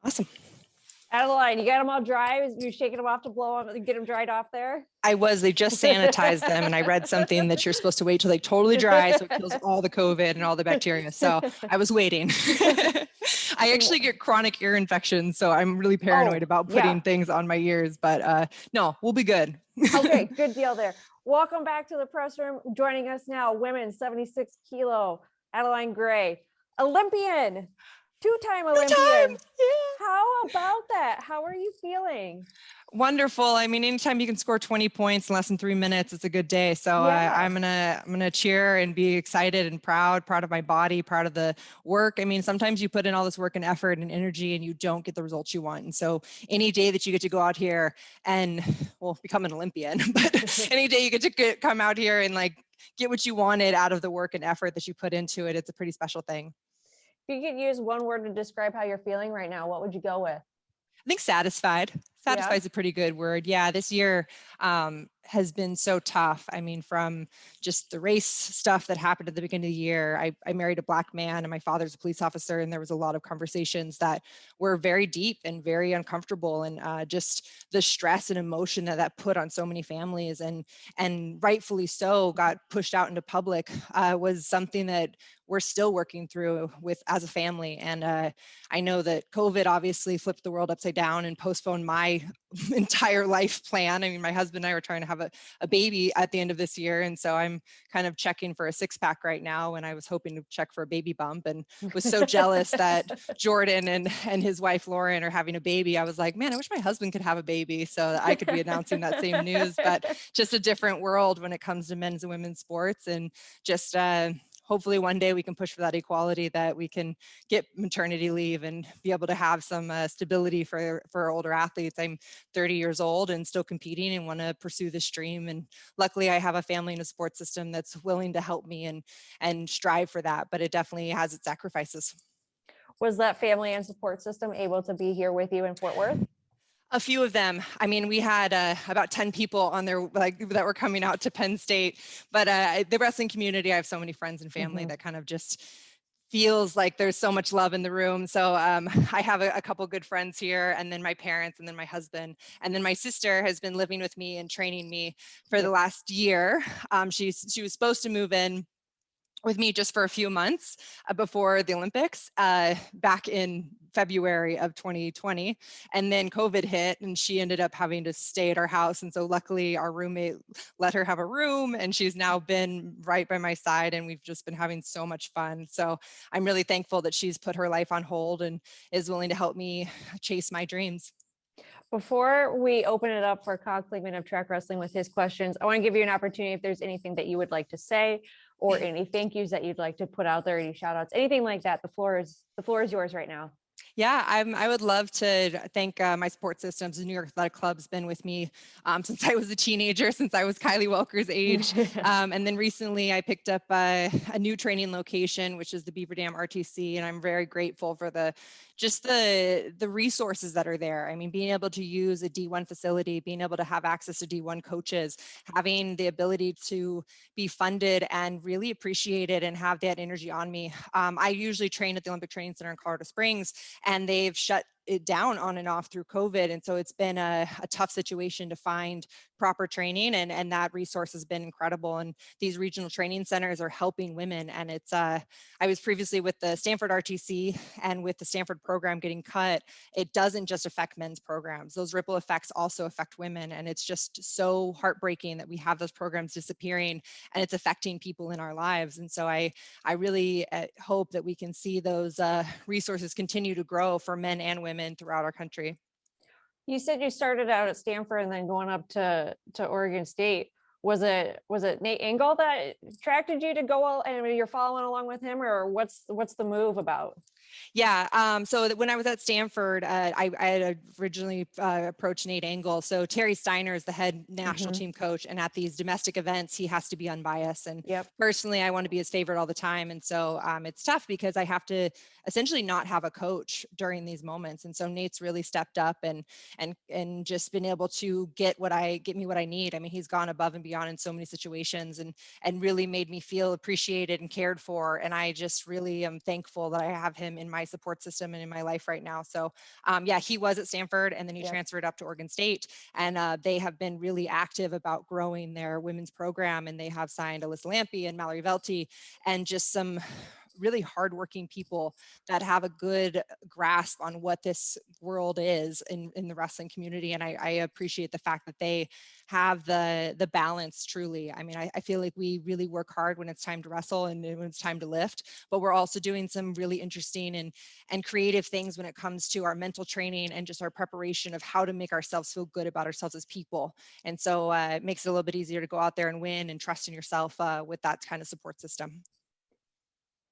Awesome. Adeline, you got them all dry? You're shaking them off to blow them, get them dried off there? They just sanitized them, and I read something that you're supposed to wait till they totally dry so it kills all the COVID and all the bacteria. So I was waiting. I actually get chronic ear infections, so I'm really paranoid about putting things on my ears, but no, we'll be good. Okay, good deal there. Welcome back to the press room. Joining us now, women's 76 kilo, Adeline Gray, Olympian, two-time Olympian. Yeah. How about that? How are you feeling? Wonderful. I mean, anytime you can score 20 points in less than 3 minutes, it's a good day. So I'm gonna cheer and be excited and proud of my body, proud of the work. I mean, sometimes you put in all this work and effort and energy and you don't get the results you want. And so any day that you get to go out here and, well, become an Olympian, but any day you get to come out here and like get what you wanted out of the work and effort that you put into it, it's a pretty special thing. If you could use one word to describe how you're feeling right now, what would you go with? I think satisfied. Satisfied is a pretty good word. Yeah, this year has been so tough. I mean, from just the race stuff that happened at the beginning of the year, I married a Black man and my father's a police officer, and there was a lot of conversations that were very deep and very uncomfortable, and just the stress and emotion that put on so many families, and rightfully so, got pushed out into public, was something that we're still working through with as a family. And I know that COVID obviously flipped the world upside down and postponed my entire life plan. I mean, my husband and I were trying to have a baby at the end of this year. And so I'm kind of checking for a 6-pack right now, when I was hoping to check for a baby bump, and was so jealous that Jordan and his wife Lauren are having a baby. I was like, man, I wish my husband could have a baby so that I could be announcing that same news. But just a different world when it comes to men's and women's sports, and just hopefully one day we can push for that equality, that we can get maternity leave and be able to have some stability for older athletes. I'm 30 years old and still competing and want to pursue this dream. And luckily I have a family and a support system that's willing to help me and strive for that, but it definitely has its sacrifices. Was that family and support system able to be here with you in Fort Worth? A few of them. I mean, we had about 10 people on there that were coming out to Penn State, but the wrestling community, I have so many friends and family that kind of just feels like there's so much love in the room. So I have a couple good friends here, and then my parents, and then my husband, and then my sister has been living with me and training me for the last year. She was supposed to move in with me just for a few months before the Olympics back in February of 2020. And then COVID hit and she ended up having to stay at our house. And so luckily our roommate let her have a room, and she's now been right by my side, and we've just been having so much fun. So I'm really thankful that she's put her life on hold and is willing to help me chase my dreams. Before we open it up for Kyle Klingman of Track Wrestling with his questions, I want to give you an opportunity if there's anything that you would like to say, or any thank yous that you'd like to put out there, any shout outs, anything like that. The floor is yours right now. Yeah, I would love to thank my support systems. The New York Athletic Club's been with me since I was a teenager, since I was Kylie Welker's age. And then recently I picked up a new training location, which is the Beaver Dam RTC. And I'm very grateful for the resources that are there. I mean, being able to use a D1 facility, being able to have access to D1 coaches, having the ability to be funded and really appreciated and have that energy on me. I usually train at the Olympic Training Center in Colorado Springs, and they've shut it down on and off through COVID. And so it's been a tough situation to find proper training, and that resource has been incredible. And these regional training centers are helping women. And it's, I was previously with the Stanford RTC, and with the Stanford program getting cut, it doesn't just affect men's programs. Those ripple effects also affect women. And it's just so heartbreaking that we have those programs disappearing, and it's affecting people in our lives. And so I really hope that we can see those resources continue to grow for men and women throughout our country. You said you started out at Stanford and then going up to Oregon State. Was it Nate Engel that attracted you to go, and you're following along with him, or what's the move about? Yeah. So when I was at Stanford, I had originally approached Nate Engel. So Terry Steiner is the head national team coach, and at these domestic events, he has to be unbiased. And personally, I want to be his favorite all the time. And so it's tough because I have to essentially not have a coach during these moments. And so Nate's really stepped up and just been able to get me what I need. I mean, he's gone above and beyond in so many situations, and really made me feel appreciated and cared for. And I just really am thankful that I have him in in my support system and in my life right now. So yeah, he was at Stanford, and then he transferred up to Oregon State, and they have been really active about growing their women's program, and they have signed Alyssa Lampy and Mallory Velty, and just some really hardworking people that have a good grasp on what this world is in the wrestling community. And I appreciate the fact that they have the balance truly. I mean, I feel like we really work hard when it's time to wrestle and when it's time to lift, but we're also doing some really interesting and creative things when it comes to our mental training and just our preparation of how to make ourselves feel good about ourselves as people. And so it makes it a little bit easier to go out there and win and trust in yourself with that kind of support system.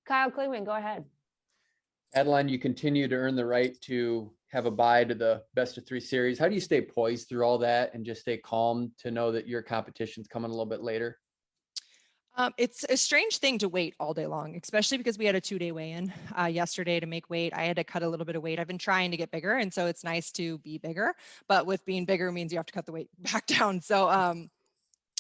Kyle Klingman, go ahead. Adeline, you continue to earn the right to have a bye to the best of 3 series. How do you stay poised through all that and just stay calm to know that your competition's coming a little bit later? It's a strange thing to wait all day long, especially because we had a 2-day weigh-in yesterday to make weight. I had to cut a little bit of weight. I've been trying to get bigger, and so it's nice to be bigger, but with being bigger means you have to cut the weight back down. So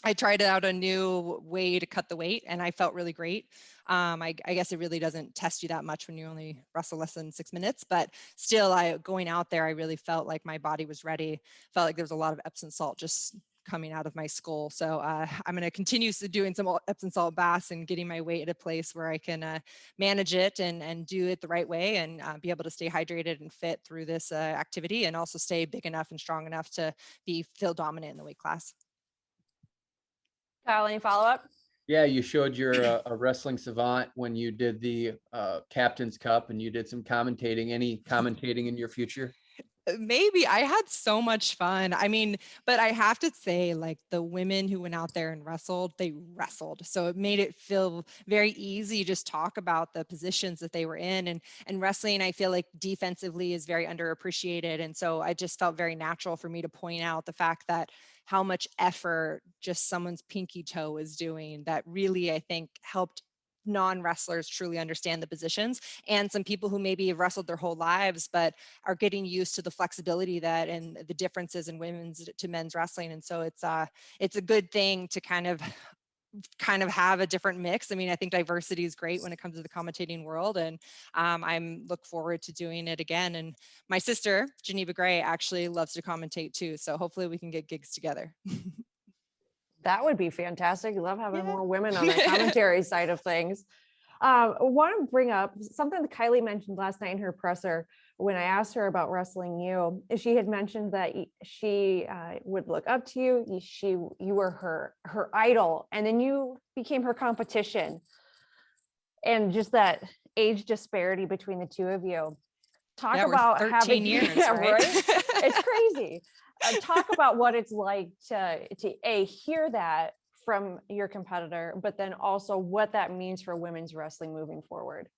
I tried out a new way to cut the weight, and I felt really great. I guess it really doesn't test you that much when you only wrestle less than 6 minutes, but still, going out there, I really felt like my body was ready. Felt like there was a lot of Epsom salt just coming out of my skull. So I'm going to continue doing some Epsom salt baths and getting my weight at a place where I can manage it and do it the right way, and be able to stay hydrated and fit through this activity, and also stay big enough and strong enough to feel dominant in the weight class. Kyle, any follow-up? Yeah, you showed you're a wrestling savant when you did the Captain's Cup, and you did some commentating. Any commentating in your future? Maybe. I had so much fun. I mean, but I have to say, like, the women who went out there and wrestled, they wrestled. So it made it feel very easy to just talk about the positions that they were in. And wrestling, I feel like defensively is very underappreciated. And so I just felt very natural for me to point out the fact that how much effort just someone's pinky toe is doing, that really, I think, helped non-wrestlers truly understand the positions, and some people who maybe have wrestled their whole lives but are getting used to the flexibility that and the differences in women's to men's wrestling. And so it's a good thing to kind of have a different mix. I mean, I think diversity is great when it comes to the commentating world, and I'm look forward to doing it again. And my sister Geneva Gray actually loves to commentate too, so hopefully we can get gigs together. That would be fantastic. I love having more women on the commentary side of things. I want to bring up something that Kylie mentioned last night in her presser when I asked her about Wrestling You. She had mentioned that she would look up to you. You were her idol, and then you became her competition. And just that age disparity between the two of you. Talk about 13 having years, yeah, right? It's crazy. Talk about what it's like to hear that from your competitor, but then also what that means for women's wrestling moving forward.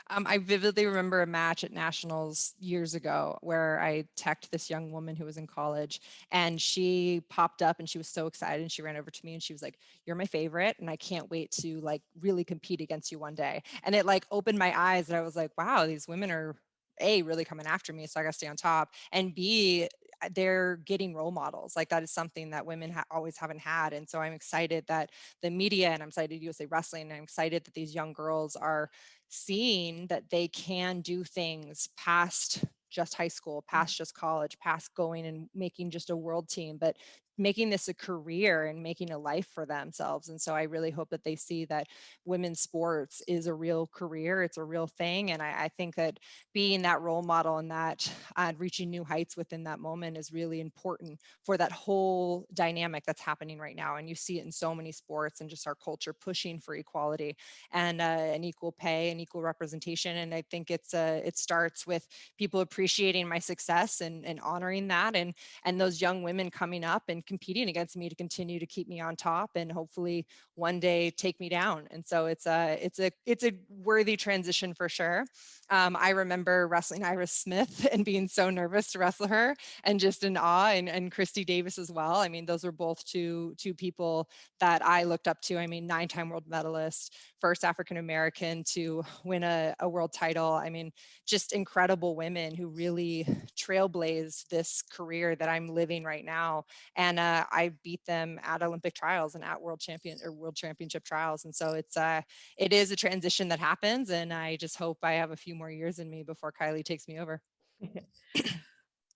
I vividly remember a match at Nationals years ago where I teched this young woman who was in college, and she popped up and she was so excited, and she ran over to me and she was like, "You're my favorite, and I can't wait to like really compete against you one day." And it like opened my eyes, and I was like, wow, these women are A, really coming after me, so I got to stay on top, and B, they're getting role models. Like, that is something that women always haven't had. And so I'm excited that the media, and I'm excited USA Wrestling, and I'm excited that these young girls are seeing that they can do things past just high school, past just college, past going and making just a world team, but making this a career and making a life for themselves. And so I really hope that they see that women's sports is a real career. It's a real thing. And I think that being that role model and that reaching new heights within that moment is really important for that whole dynamic that's happening right now. And you see it in so many sports, and just our culture pushing for equality and an equal pay and equal representation. And I think it starts with people appreciating my success and honoring that, and those young women coming up and competing against me to continue to keep me on top and hopefully one day take me down. And so it's a worthy transition for sure. I remember wrestling Iris Smith and being so nervous to wrestle her, and just in awe, and Christy Davis as well. I mean, those were both two people that I looked up to. I mean, 9-time world medalist, first African-American to win a world title. I mean, just incredible women who really trailblazed this career that I'm living right now. And I beat them at Olympic trials and at world championship trials. And so it is a transition that happens. And I just hope I have a few more years in me before Kylie takes me over.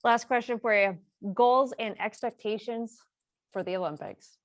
Last question for you. Goals and expectations for the Olympics.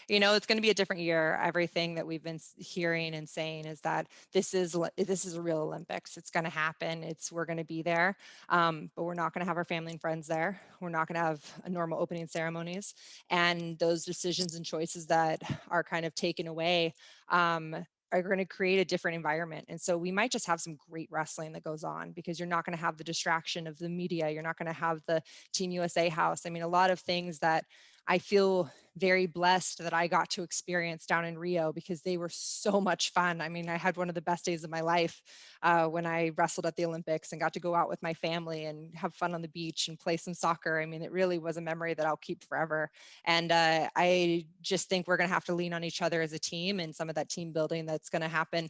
It's going to be a different year. Everything that we've been hearing and saying is that this is a real Olympics. It's going to happen. We're going to be there, but we're not going to have our family and friends there. We're not going to have a normal opening ceremonies, and those decisions and choices that are kind of taken away are going to create a different environment. And so we might just have some great wrestling that goes on, because you're not going to have the distraction of the media. You're not going to have the Team USA house. I mean, a lot of things that I feel very blessed that I got to experience down in Rio, because they were so much fun. I mean, I had one of the best days of my life when I wrestled at the Olympics and got to go out with my family and have fun on the beach and play some soccer. I mean, it really was a memory that I'll keep forever. And I just think we're going to have to lean on each other as a team, and some of that team building that's going to happen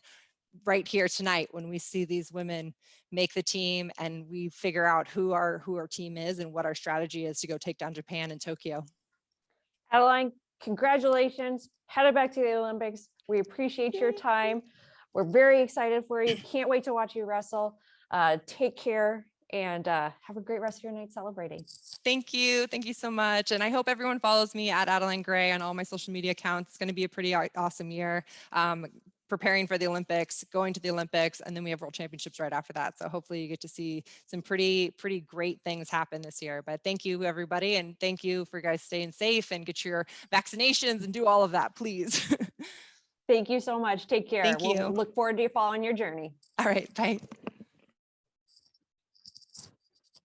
right here tonight when we see these women make the team and we figure out who our team is and what our strategy is to go take down Japan in Tokyo. Adeline, congratulations. Headed back to the Olympics. We appreciate your time. We're very excited for you. Can't wait to watch you wrestle. Take care and have a great rest of your night celebrating. Thank you. Thank you so much. And I hope everyone follows me at Adeline Gray on all my social media accounts. It's going to be a pretty awesome year. Preparing for the Olympics, going to the Olympics, and then we have World Championships right after that. So hopefully you get to see some pretty great things happen this year. But thank you, everybody. And thank you for guys staying safe and get your vaccinations and do all of that, please. Thank you so much. Take care. Thank you. We'll look forward to following your journey. All right. Bye.